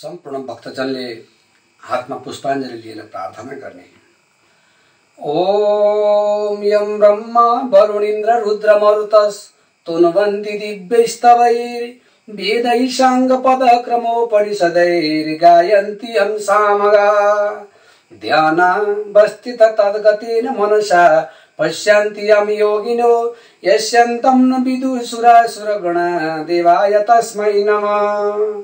सम्पूर्ण भक्तजनले हातमा पुष्पाञ्जली लिएर प्रार्थना गर्ने। ओम यम ब्रह्मा वरुणेन्द्र रुद्र मरुतस् तुन्वन्ति दिव्यस्तवैर् वेदैः साङ्गपदक्रमोपनिषदैर् गायन्ति यं सामगा ध्यानावस्थित तद्गतेन मनसा पश्यन्ति यं योगिनो यस्यन्तं न विदुषुरासुरगणा देवाय तस्मै नमः।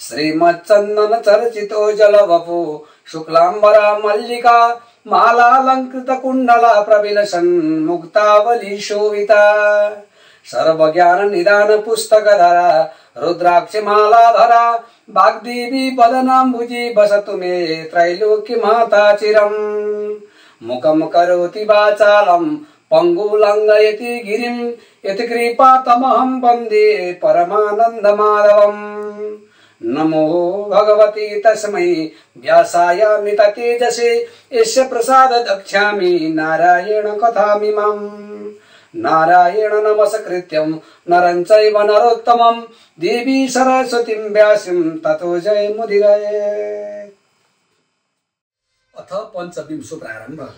श्रीमच्चन्दन चर्चितो जलवपु शुक्लाम्बरा मल्लिका मालालंकृत कुंडला प्रविलसन् मुक्तावली शोभिता सर्वज्ञान निदान पुस्तकधरा रुद्राक्ष मालाधरा वाग्देवी वदनाम्बुजी वसतु मे त्रैलोक्य माता चिरम्। मुखं करोति वाचालं पंगुलंघयति गिरिं यत्कृपा तमहं वन्दे परमानन्दमाधवम्। नमो भगवते तस्मै व्यासाय मित तेजसे यस्य प्रसाद दक्ष्यामि नारायण कथामिमम्। नारायण नमस्कृत्यं नरं चैव नरोत्तमं देवी सरस्वतीं व्यासं ततो जयमुदीरयेत्। अथ पञ्चविंशो प्रारम्भ।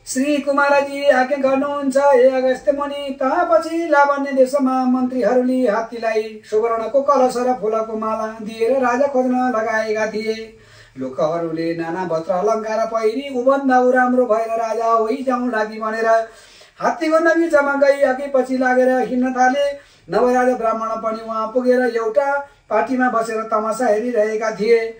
श्री कुमारजी आज्ञा गर्नुहुन्छ हे अगस्त्य मुनि। तापछि लावण्य देशमा मन्त्रीहरूले हात्तीलाई सुवर्णको कलश र फूलको माला दिएर राजा खोज्न लगाएका थिए। लोकहरूले नाना वस्त्र अलङ्कार पहिरी उभन्दा राम्रो भएर राजा होइजाउँ लागि भनेर हात्तीको नजिकमा गई अघि पछि लागेर हिँड्न थाले। नवराजा ब्राह्मण पनि उहाँ पुगेर एउटा पार्टीमा बसेर तमासा हेरिरहेका थिए।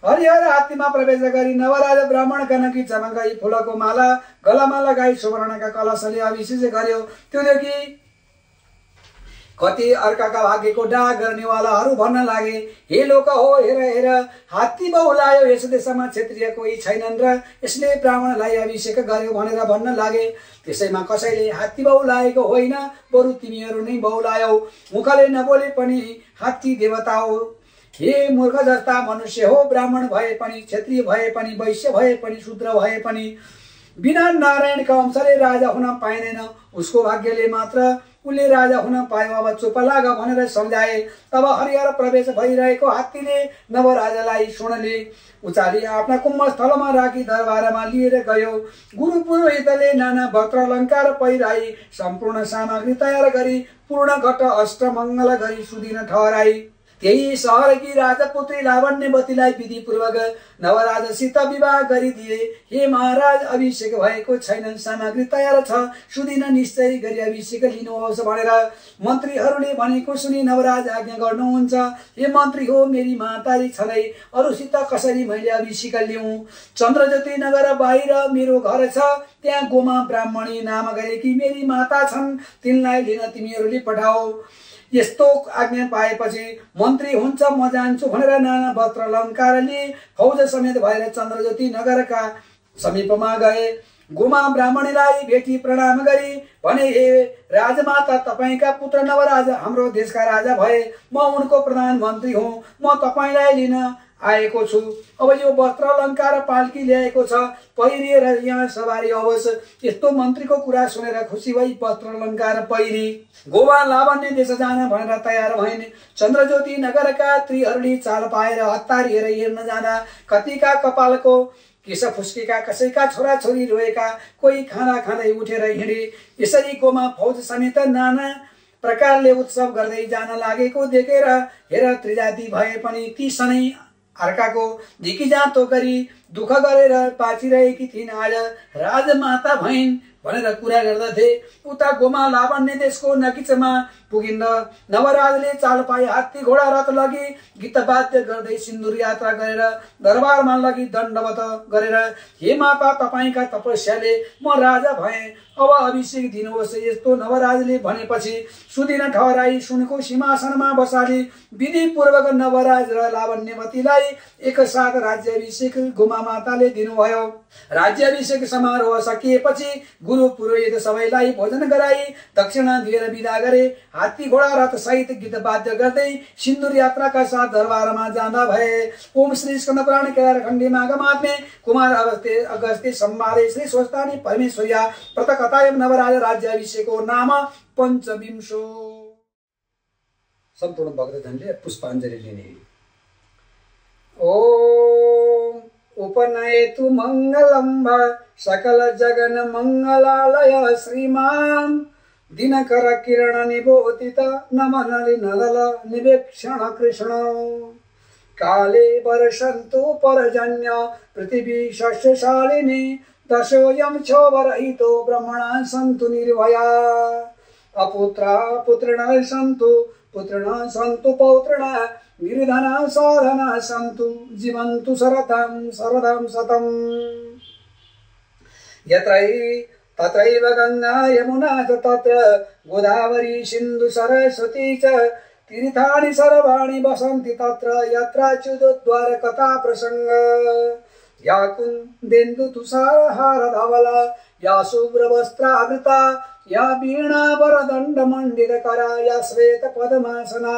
हरिहर हात्तीमा प्रवेश गरी नवराजा ब्राह्मणका नजिकमा गई फूलको माला गलामा लगाई सुवर्णका कलशले अभिषेक गर्यो। त्यो देखि कति अर्काका भाग्यको डाक गर्नेवालाहरू भन्न लागे, हे लोक हो, हेर हेर, हात्ती बहुलायो, यस देशमा क्षत्रिय कोही छैनन् र यसले ब्राह्मणलाई अभिषेक गर्यो भनेर भन्न लागे। त्यसैमा कसैले हात्ती बहुलाएको होइन, बरु तिमीहरू नै बहुलायौ। मुखले नबोले पनि हात्ती देवता हो। हे मूर्ख जस्ता मनुष्य हो, ब्राह्मण भए पनि, क्षत्रिय भए पनि, वैश्य भए पनि, शूद्र भए पनि बिना नारायणका अंशले राजा हुन पाइँदैन। उसको भाग्यले मात्र उसले राजा हुन पायो। अब चुप लाग भनेर सम्झाए। तब हरिहर प्रवेश भइरहेको हात्तीले नवराजालाई सुनले उचाली आफ्ना कुम्भस्थलमा राखी दरबारमा लिएर गयो। गुरु पुरोहितले नाना वस्त्र अलङ्कार पहिराई सम्पूर्ण सामग्री तयार गरी पूर्ण घट अष्टमङ्गल गरी सुदिन ठहराई। त्यही सहरकी राजपुत्री लावण्यवतीलाई विधिपूर्वक नवराजसित विवाह गरिदिए। हे महाराज, अभिषेक भएको छैन, सामग्री तयार छ, सुदिन निश्चय गरी अभिषेक लिनुहोस् भनेर मन्त्रीहरूले भनेको सुनि नवराज आज्ञा गर्नुहुन्छ। हे मन्त्री हो, मेरी मातारी छँदै अरूसित कसरी मैले अभिषेक ल्याउँ? चन्द्रज्योति नगर बाहिर मेरो घर छ, त्यहाँ गोमा ब्राह्मणी नाम गरेकी मेरी माता छन्, तिनलाई लिन तिमीहरूले पठाऊ। यस्तो आज्ञा पाएपछि मन्त्री हुन्छ म जान्छु भनेर नाना वस्त्र अलङ्कारले फौज समेत भएर चन्द्रज्योति नगरका समीपमा गए। गोमा ब्राह्मणीलाई भेटी प्रणाम गरी भने, हे राजमाता, तपाईका पुत्र नवराज हाम्रो देशका राजा भए, म उनको प्रधानमन्त्री हुँ, म तपाईलाई लिन आएको छु। अब यो वस्त्र अलङ्कार पाल्की ल्याएको छ, पहिरिएर यहाँ सवारी होस्। यस्तो मन्त्रीको कुरा सुनेर खुसी भई वस्त्र अलङ्कार पहिरी गोवा लावण्य देश जान भनेर तयार भइन्। चन्द्रज्योति नगरका स्त्रीहरूले चाल पाएर हतारिएर हेर्न जाँदा कतिका कपालको केश फुस्केका, कसैका छोराछोरी रोएका, कोही खाना खाँदै उठेर हिँडे। यसरी गोमा फौज समेत नाना प्रकारले उत्सव गर्दै जान लागेको देखेर हेर त्रिजाति भए पनि ती सनै अर्काको झिकिजाँतो गरी दुःख गरेर बाँचिरहेकी थिइन्। आज राजमाता भइन् भनेर कुरा गर्दथे। उता गोमा लावण्य देशको नकिचमा पुगिन्द नवराजले चाल पाए हात्ती घोडा रथ लगी गीत वाद्य गर्दै सिन्दूर यात्रा गरेर दरबारमा लगी दण्डवत गरेर, हे माता, तपाईका तपस्याले म राजा भएँ, अब अभिषेक दिनुहोस्। यस्तो नवराजले भनेपछि सुदिन ठहराई सुनको सिंहासनमा बसाली विधि पूर्वक नवराज र लावण्यवतीलाई एकसाथ राज्याभिषेक गोमा माताले दिनुभयो। राज्याभिषेक समारोह सकिएपछि गुरु पुरोहित सबैलाई भोजन गराई दक्षिणा दिएर विदा गरे। हात्ती घोडा रथ सहित गीत वाद्य गर्दै सिन्दूर यात्राका साथ दरबारमा जाँदा भए। ओम श्री स्कंदपुराण केदारखण्डी माघमात्मे कुमार अगस्त्य संवादे श्री स्वस्तानी परमेश्वर्या प्रतकथायं नवराज राज्याभिषेको नाम पञ्चविंशो। सम्पूर्ण भक्तजनले पुष्पाञ्जली लिने। ओम उपनयतु मंगलम सकल जगन मंगलालय श्रीमान दिनकर किरण निबोधित नमन नदल निवेक्षण कृष्ण काले वर्षन्तु परजन्य पृथिवी शस्यशालिनी दशोऽयं क्षोभरहितो ब्रह्मणा सन्तु निर्भया अपुत्रा पुत्रिणः सन्तु पुत्रिणः सन्तु पौत्रिणः निर्धना साधना सन्तु जीवन्तु शरदं शतम् तत्रैव गंगा यमुना च तत्र गोदावरी सिन्धु सरस्वती च तीर्थानि सर्वाणि वसन्ति तत्र यत्राच्युतद्वार कथा प्रसंग या कुन्देन्दु तुषारहार धवला या शुभ्रवस्त्रावृता या वीणा वरदण्ड मंडितकरा या श्वेत पद्मासना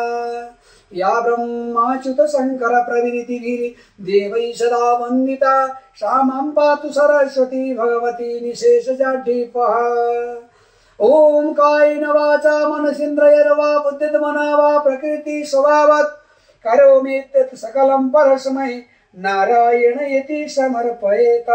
या ब्रह्माच्युत शंकर प्रभृतिभिः देवैः सदा वन्दिता सा मां पातु सरस्वती भगवती निशेषजाढ्यपः ओम कायेन वाचा मनसेन्द्रियैर्वा बुद्धिर्मना वा प्रकृति स्वभावात् करोमि यत् सकलं परस्मै नारायण इति समर्पयेत्।